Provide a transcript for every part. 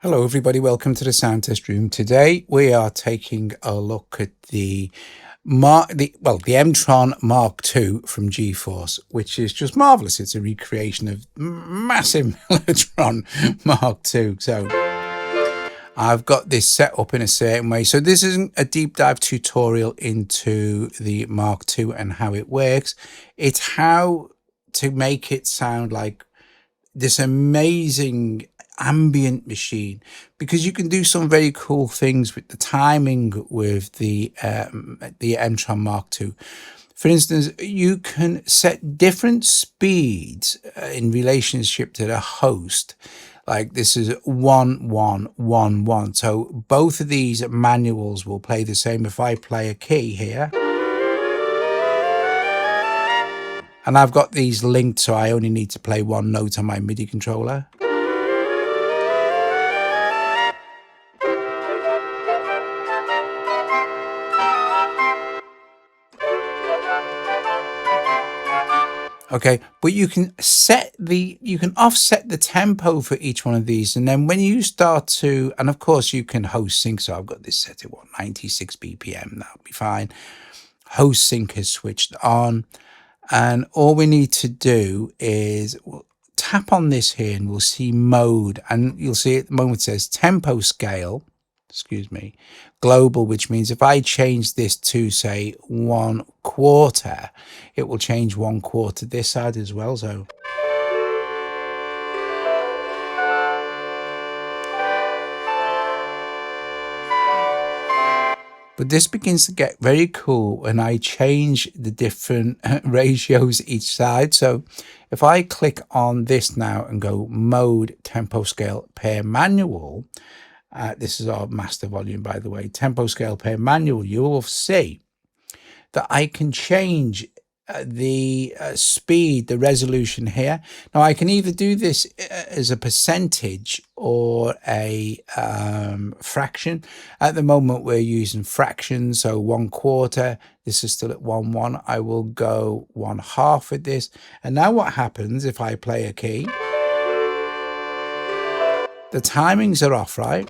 Hello everybody, welcome to the sound test room. Today we are taking a look at the M-Tron Mark II from GForce, which is just marvelous. It's a recreation of massive Mellotron Mark II. So I've got this set up in a certain way. So this isn't a deep dive tutorial into the Mark II and how it works. It's how to make it sound like this amazing ambient machine, because you can do some very cool things with the timing with the M-Tron Mark II. For instance, you can set different speeds in relationship to the host. Like this is 1 1 1 1. So both of these manuals will play the same. If I play a key here, and I've got these linked, so I only need to play one note on my MIDI controller. Okay, but you can offset the tempo for each one of these, and then when you start to, and of course you can host sync. So I've got this set at 96 BPM. That'll be fine. Host sync is switched on, and all we need to do is tap on this here, and we'll see mode, and you'll see at the moment it says tempo scale. Excuse me, global, which means if I change this to say 1/4, it will change 1/4 this side as well. So but this begins to get very cool when I change the different ratios each side. So if I click on this now and go mode tempo scale per manual, this is our master volume, by the way, tempo scale per manual, you will see that I can change the speed, the resolution here. Now I can either do this as a percentage or a fraction. At the moment we're using fractions, so 1/4. This is still at 1 1. I will go 1/2 with this. And now what happens if I play a key? The timings are off, right?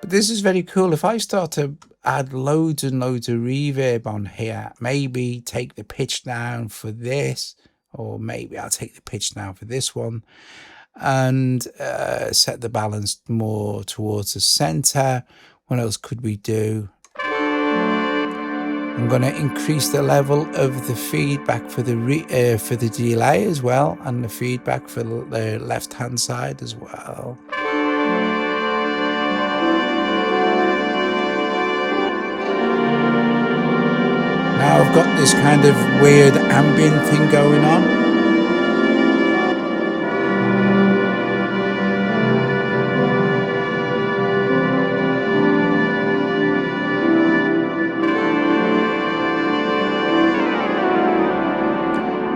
But this is very cool. If I start to add loads and loads of reverb on here, maybe take the pitch down for this, or maybe I'll take the pitch down for this one, and set the balance more towards the center. What else could we do? I'm going to increase the level of the feedback for the delay as well, and the feedback for the left hand side as well. Now I've got this kind of weird ambient thing going on.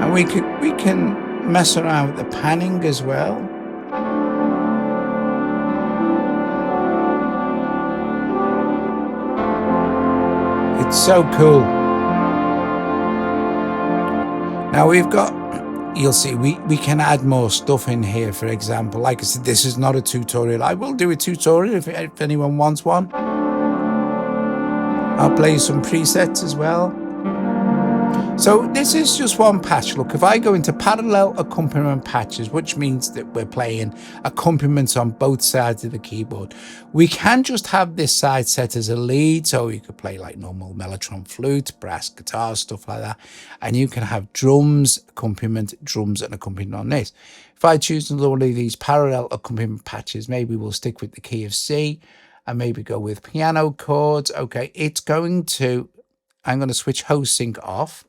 And we can mess around with the panning as well. It's so cool. Now we've got, you'll see, we can add more stuff in here. For example, like I said, this is not a tutorial. I will do a tutorial if anyone wants one. I'll play some presets as well. So this is just one patch. Look, if I go into parallel accompaniment patches, which means that we're playing accompaniments on both sides of the keyboard, we can just have this side set as a lead. So you could play like normal Mellotron flute, brass guitar, stuff like that. And you can have drums, accompaniment, drums and accompaniment on this. If I choose one of these parallel accompaniment patches, maybe we'll stick with the key of C and maybe go with piano chords. Okay, it's going to, I'm going to switch host sync off.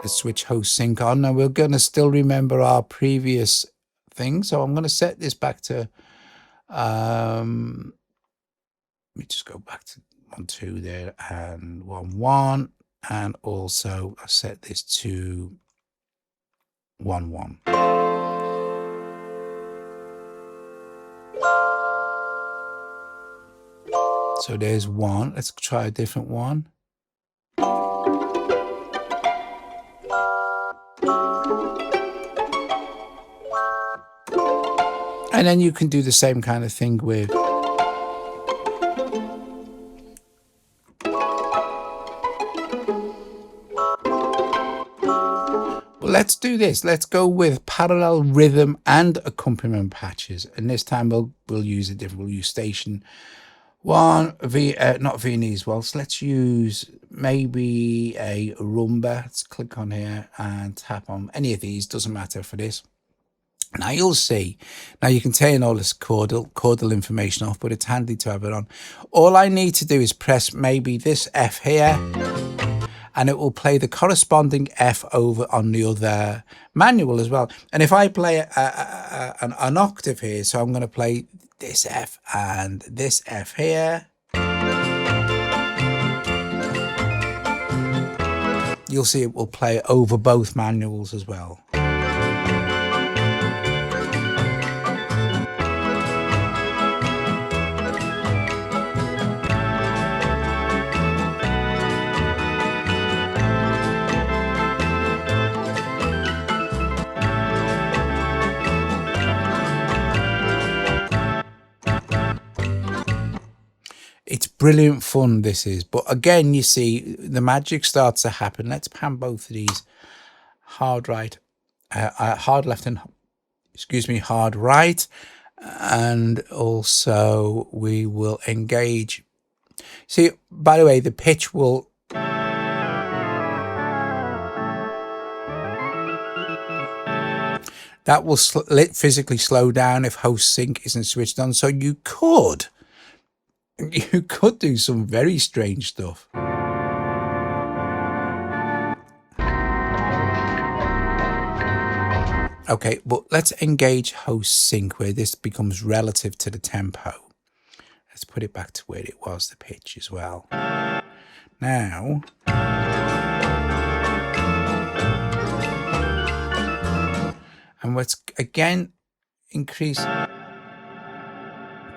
Let's switch host sync on. Now we're going to still remember our previous thing. So I'm going to set this back to, let me just go back to 1 2 there and 1 1. and also I set this to 1-1. So there's one. Let's try a different one. And then you can do the same kind of thing with let's do this. Let's go with parallel rhythm and accompaniment patches. And this time we'll use a different, we'll use station one, not Viennese waltz. Let's use maybe a rumba. Let's click on here and tap on any of these. Doesn't matter for this. Now you'll see, now you can turn all this chordal information off, but it's handy to have it on. All I need to do is press maybe this F here, and it will play the corresponding F over on the other manual as well. And if I play an octave here, so I'm going to play this F and this F here, you'll see it will play over both manuals as well. It's brilliant fun, this is. But again, you see, the magic starts to happen. Let's pan both of these hard right, hard left and, excuse me, hard right. And also we will engage. See, by the way, the pitch will, that will physically slow down if host sync isn't switched on. So you could do some very strange stuff. Okay, but let's engage host sync where this becomes relative to the tempo. Let's put it back to where it was, the pitch as well. Now, and let's again increase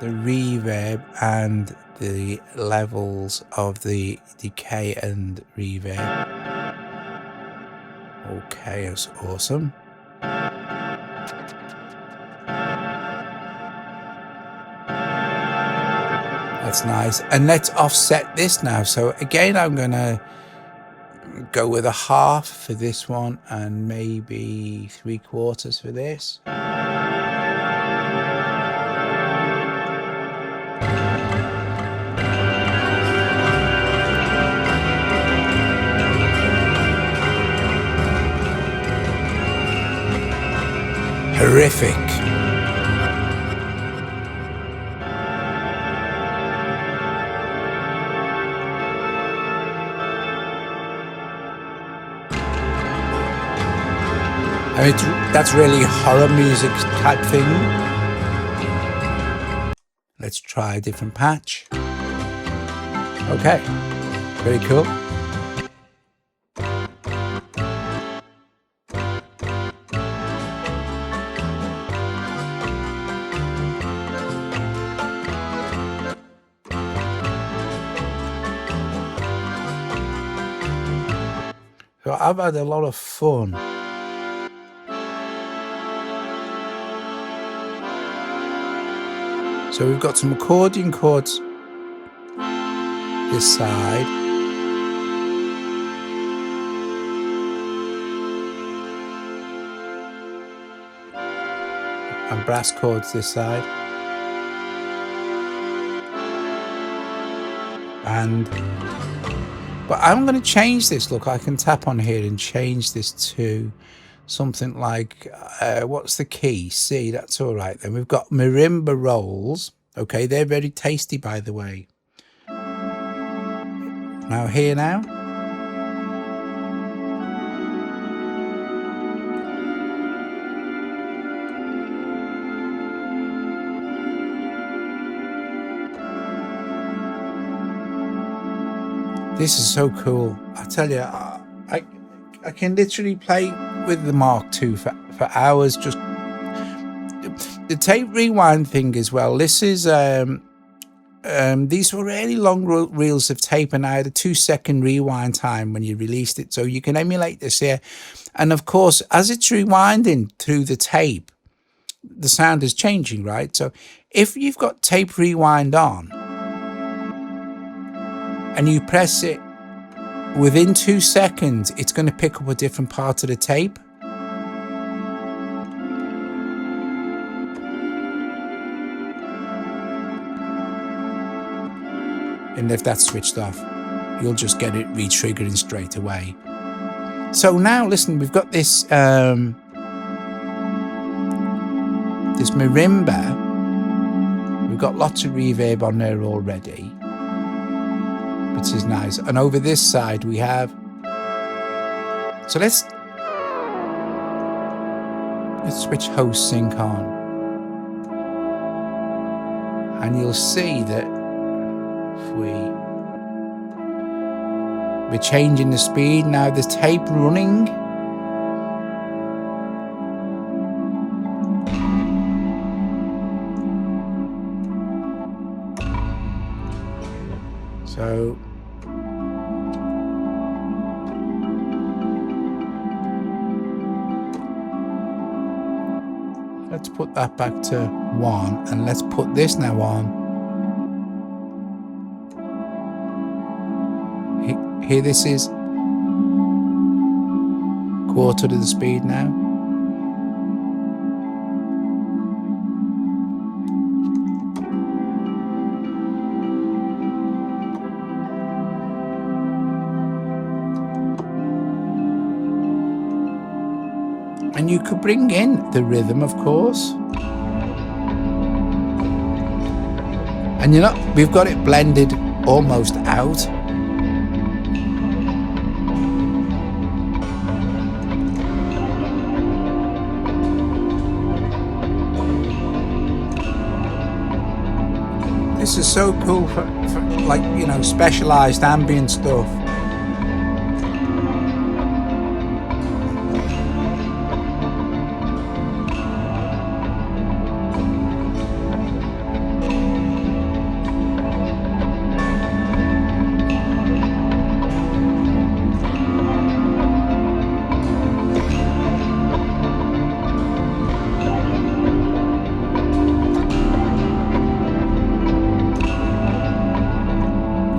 the reverb and the levels of the decay and reverb. Okay, that's awesome. That's nice. And let's offset this now. So again, I'm going to go with a half for this one and maybe 3/4 for this. Horrific. I mean, that's really horror music type thing. Let's try a different patch. Okay, very cool. So I've had a lot of fun. So we've got some accordion chords this side. And brass chords this side. But I'm going to change this. Look, I can tap on here and change this to something like, what's the key? C, that's all right. Then we've got marimba rolls. Okay, they're very tasty, by the way. Now here now. This is so cool. I tell you, I can literally play with the Mark II for hours. Just the tape rewind thing as well. This is these were really long reels of tape, and I had a 2-second rewind time when you released it, so you can emulate this here. And of course, as it's rewinding through the tape, the sound is changing, right? So if you've got tape rewind on and you press it, within 2 seconds, it's going to pick up a different part of the tape. And if that's switched off, you'll just get it re-triggering straight away. So now, listen, we've got this this marimba. We've got lots of reverb on there already, which is nice. And over this side we have, so let's switch host sync on, and you'll see that we're changing the speed now. There's tape running. So let's put that back to 1, and let's put this now on. Here, this is quarter to the speed now. And you could bring in the rhythm, of course. And we've got it blended almost out. This is so cool for like, specialized ambient stuff.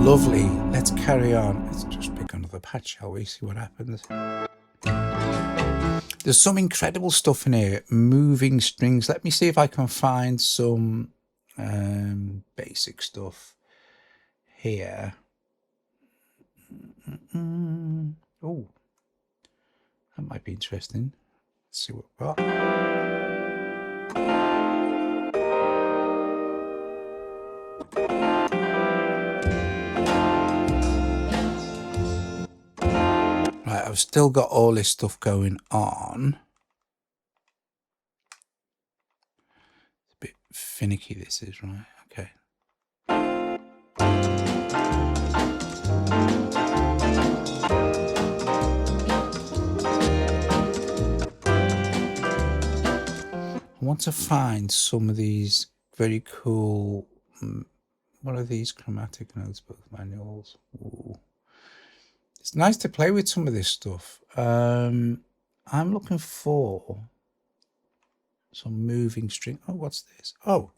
Lovely. Let's carry on. Let's just pick another patch, shall we? See what happens. There's some incredible stuff in here. Moving strings. Let me see if I can find some basic stuff here. Oh, that might be interesting. Let's see what we've got. Right, I've still got all this stuff going on. It's a bit finicky, this is, right? Okay. I want to find some of these very cool, what are these chromatic notes, both manuals? Ooh. It's nice to play with some of this stuff. I'm looking for some moving string. Oh, what's this? Oh.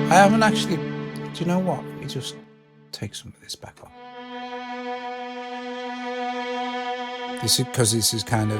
I haven't actually, do you know what? Let me just take some of this back off. This is because this is kind of,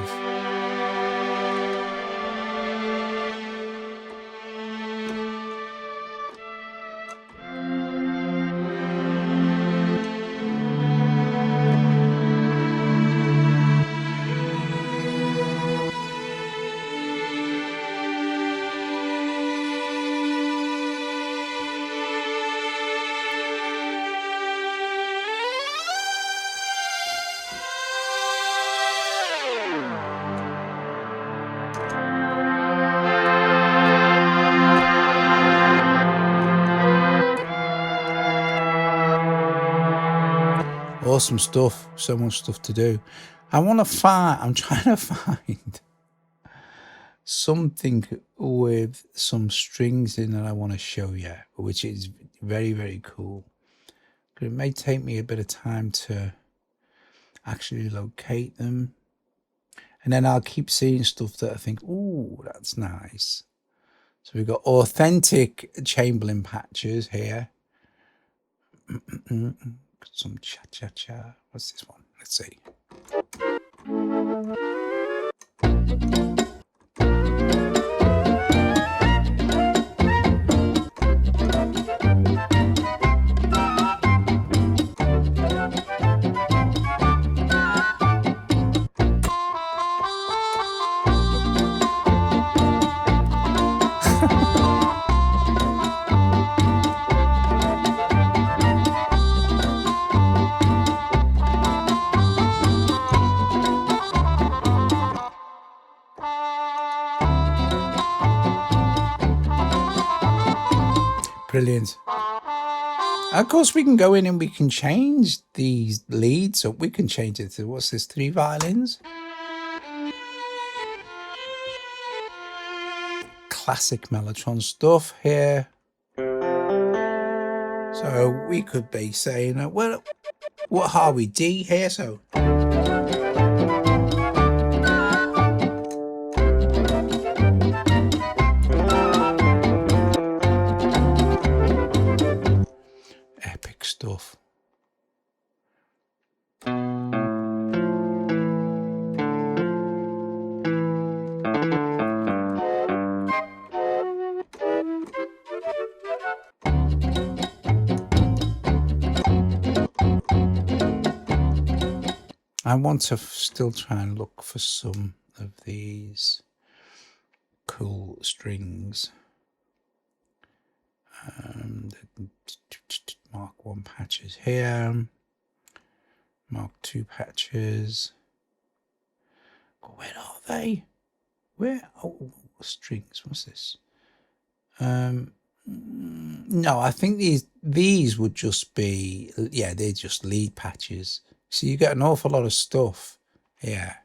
Awesome stuff. So much stuff to do. I'm trying to find something with some strings in that I want to show you, which is very, very cool. But it may take me a bit of time to actually locate them. And then I'll keep seeing stuff that I think, ooh, that's nice. So we've got authentic Chamberlin patches here. Some cha-cha-cha. What's this one? Let's see. Brilliant. Of course, we can go in and we can change these leads. So we can change it to, what's this, 3 violins? Classic Mellotron stuff here. So we could be saying, well, what are we, D here? So epic stuff. I want to still try and look for some of these cool strings. The Mark I patches here, Mark II patches. Where are they? Where? Oh, strings. What's this? No, I think these would just be, yeah, they're just lead patches. So you get an awful lot of stuff here.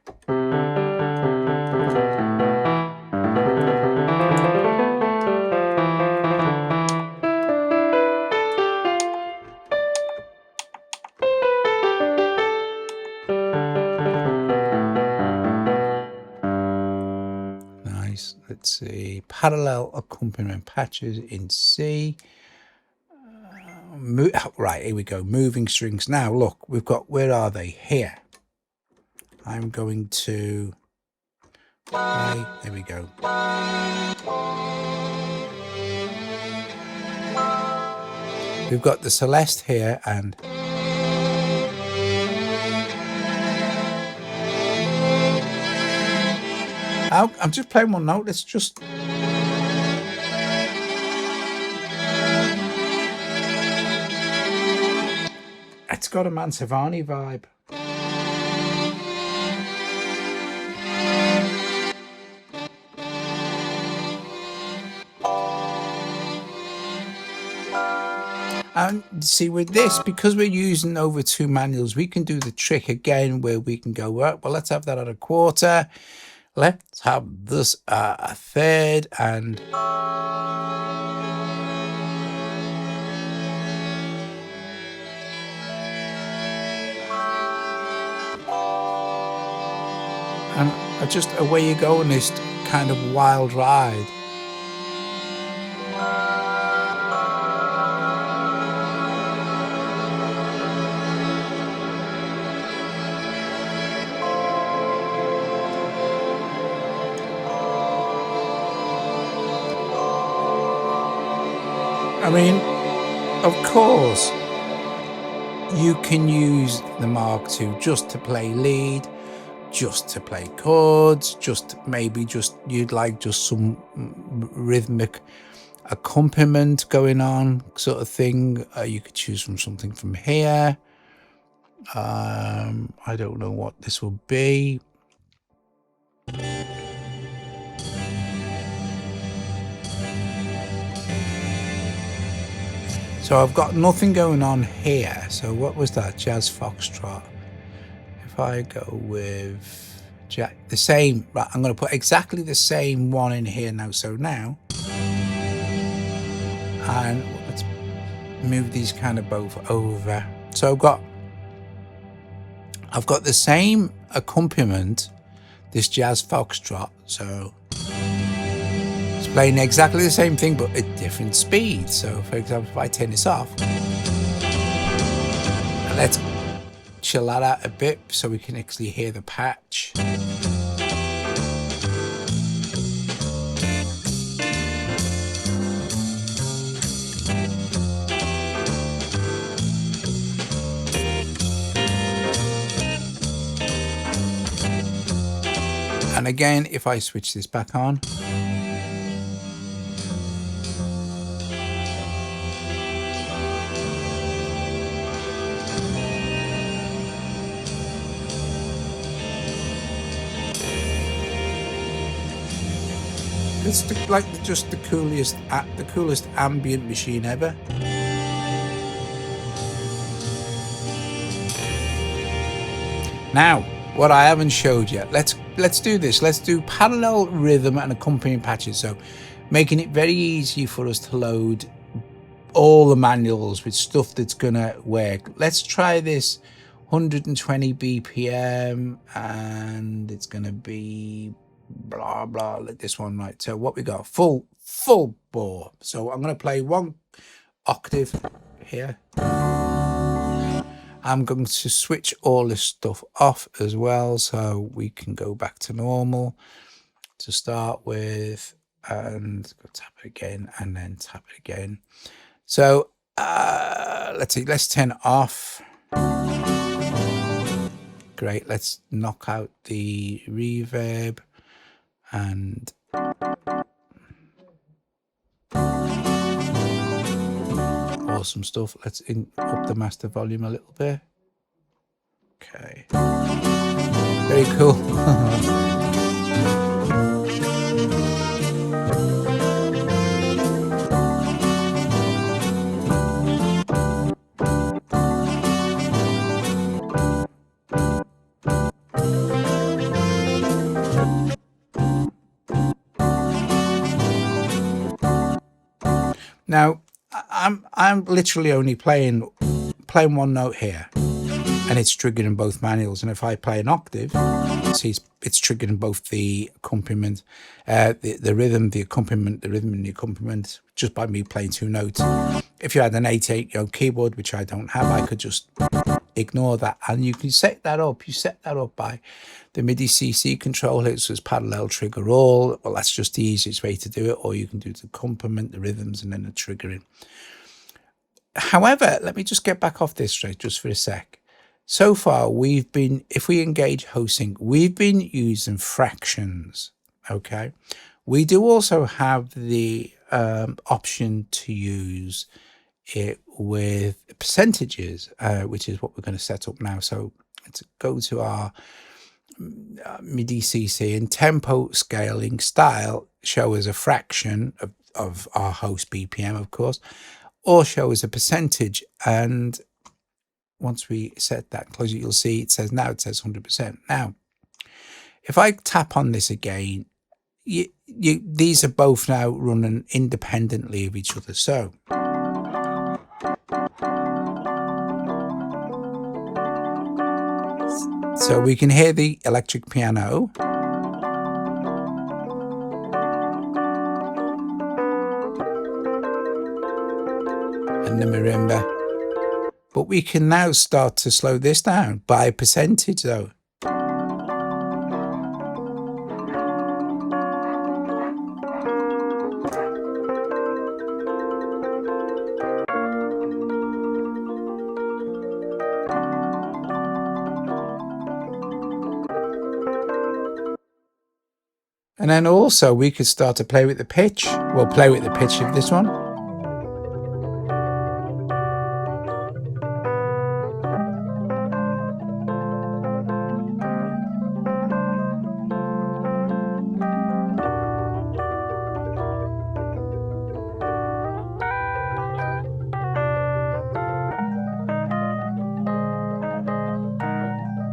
Nice. Let's see. Parallel accompaniment patches in C. Right, here we go. Moving strings. Now, look, we've got, where are they? Here. I'm going to play. There we go. We've got the Celeste here, and I'm just playing one note. Let's just. It's got a Mantovani vibe. And see, with this, because we're using over 2 manuals, we can do the trick again where we can go, well, let's have that at a quarter. Let's have this a third, and just away you go on this kind of wild ride. I mean, of course, you can use the Mark II just to play lead, just to play chords, just maybe just you'd like just some rhythmic accompaniment going on sort of thing. You could choose from something from here. I don't know what this will be. So I've got nothing going on here. So what was that? Jazz Foxtrot. If I go with the same, right, I'm going to put exactly the same one in here now. So now, and let's move these kind of both over. So I've got the same accompaniment, this Jazz Foxtrot. So it's playing exactly the same thing, but at different speeds. So for example, if I turn this off, and let's chill that out a bit so we can actually hear the patch. And again, if I switch this back on, it's just the coolest ambient machine ever. Now, what I haven't showed yet, let's do this. Let's do parallel rhythm and accompanying patches. So making it very easy for us to load all the manuals with stuff that's gonna work. Let's try this 120 BPM, and it's gonna be blah blah like this one, right? So what we got, full bore. So I'm gonna play one octave here. I'm going to switch all this stuff off as well, so we can go back to normal to start with, and go tap it again and then tap it again. So let's see, let's turn it off. Great, let's knock out the reverb and awesome stuff. Let's up the master volume a little bit. Okay, very cool. Now I'm literally only playing one note here, and it's triggered in both manuals. And if I play an octave, see it's triggered in both the accompaniment, the rhythm, the accompaniment, the rhythm and the accompaniment, just by me playing two notes. If you had an 8/8 keyboard, which I don't have, I could just ignore that, and you can set that up. You set that up by the MIDI CC controller. It says parallel trigger all. Well, that's just the easiest way to do it, or you can do the accompaniment, the rhythms, and then the triggering. However, let me just get back off this straight just for a sec. So far, we've been, if we engage hosting, we've been using fractions, okay? We do also have the option to use it with percentages, which is what we're going to set up now. So let's go to our MIDI CC, and tempo scaling style show as a fraction of our host BPM, of course, or show as a percentage. And once we set that, close it, you'll see it says 100%. Now, if I tap on this again, these are both now running independently of each other. So we can hear the electric piano. And the marimba. But we can now start to slow this down by a percentage though. And then also we could start to play with the pitch. We'll play with the pitch of this one.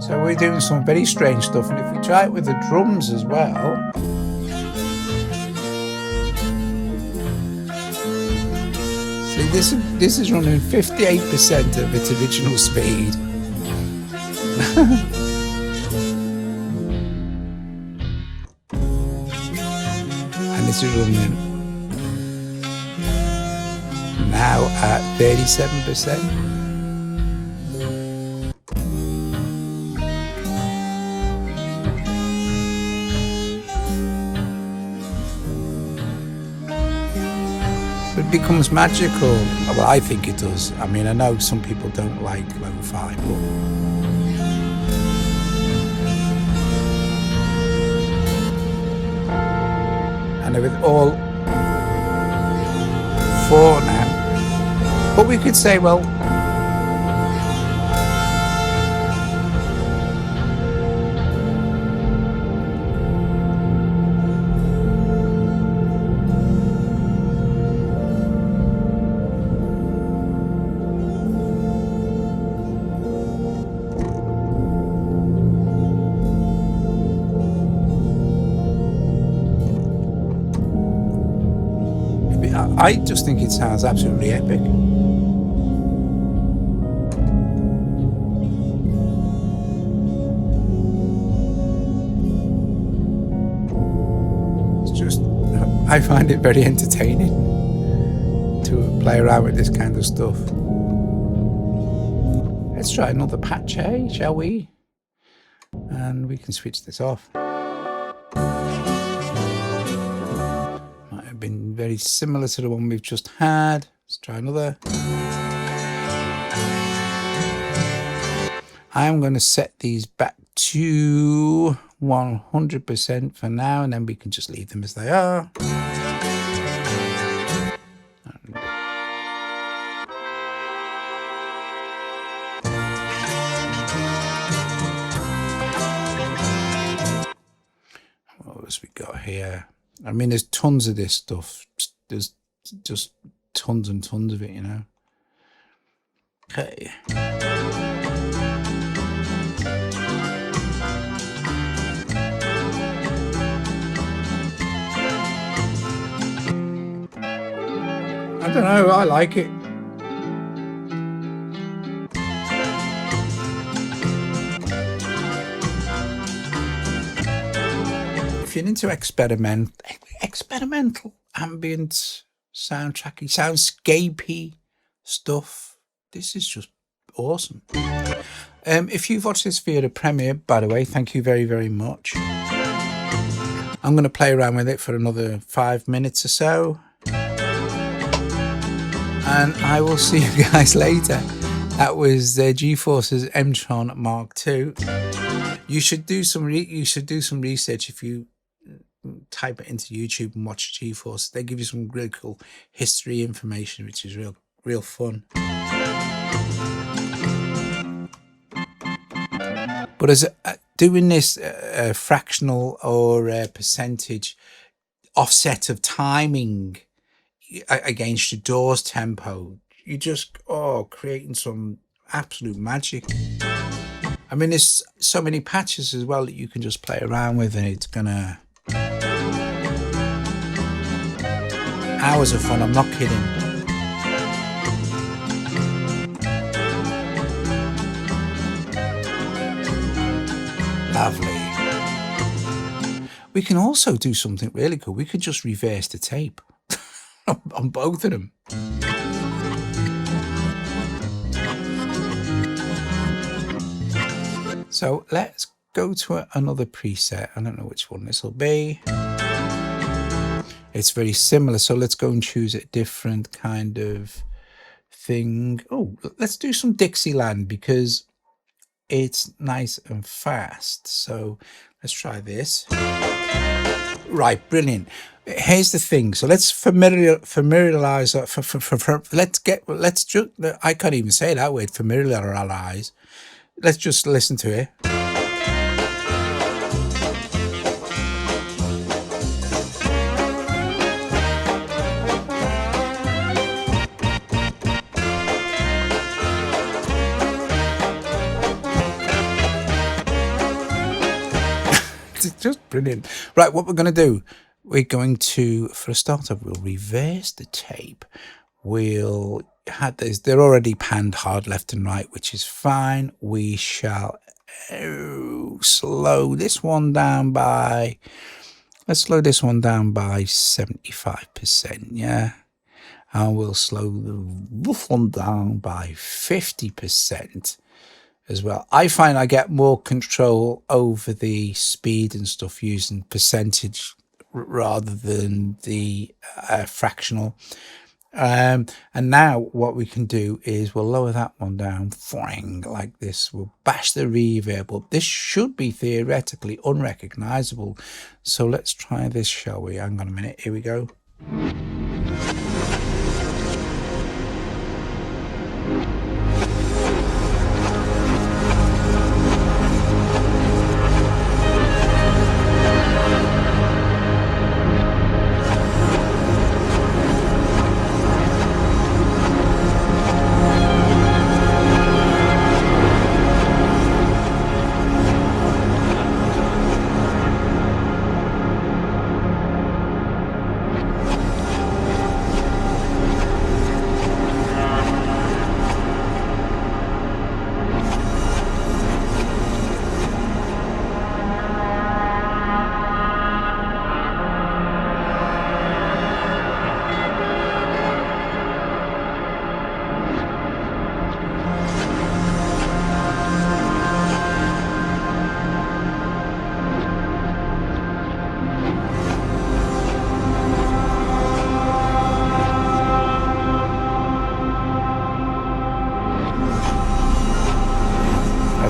So we're doing some very strange stuff, and if we try it with the drums as well, see, this is running 58% of its original speed. And this is running now at 37%. It becomes magical. Well, I think it does. I mean, I know some people don't like lo-fi, but and with all 4 now. But we could say, well, I just think it sounds absolutely epic. It's just, I find it very entertaining to play around with this kind of stuff. Let's try another patch, eh? Shall we? And we can switch this off. Been very similar to the one we've just had. Let's try another. I'm going to set these back to 100% for now, and then we can just leave them as they are. What else we got here? I mean, there's tons of this stuff. There's just tons and tons of it, you know. Okay. I don't know, I like it. If you're into experimental ambient soundtracky, soundscapey stuff, this is just awesome. If you've watched this via the premiere, by the way, thank you very, very much. I'm going to play around with it for another 5 minutes or so, and I will see you guys later. That was GeForce's M-Tron MkII. You should do some research if you type it into YouTube and watch GeForce. They give you some really cool history information, which is real fun. But as doing this fractional or percentage offset of timing against your DAW's tempo, you just creating some absolute magic. I mean, there's so many patches as well that you can just play around with, and it's gonna hours of fun. I'm not kidding. Lovely. We can also do something really cool. We could just reverse the tape on both of them. So let's go to another preset. I don't know which one this will be. It's very similar, so let's go and choose a different kind of thing. Oh, let's do some Dixieland because it's nice and fast. So let's try this. Right, brilliant. Here's the thing. So let's familiarize. Let's just. I can't even say that word. Familiarize. Let's just listen to it. Brilliant. Right, what we're going to do, we're going to, for a starter, we'll reverse the tape. We'll have this, they're already panned hard left and right, which is fine. We shall slow this one down by, let's slow this one down by 75%, yeah. And we'll slow the rough one down by 50% as well. I find I get more control over the speed and stuff using percentage rather than the fractional. And now what we can do is we'll lower that one down like this. We'll bash the reverb up. This should be theoretically unrecognizable. So let's try this, shall we? Hang on a minute. Here we go.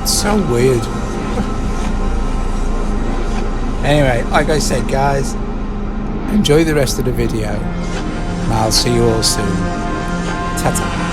So weird. Anyway, like I said, guys, enjoy the rest of the video and I'll see you all soon. Ta-ta.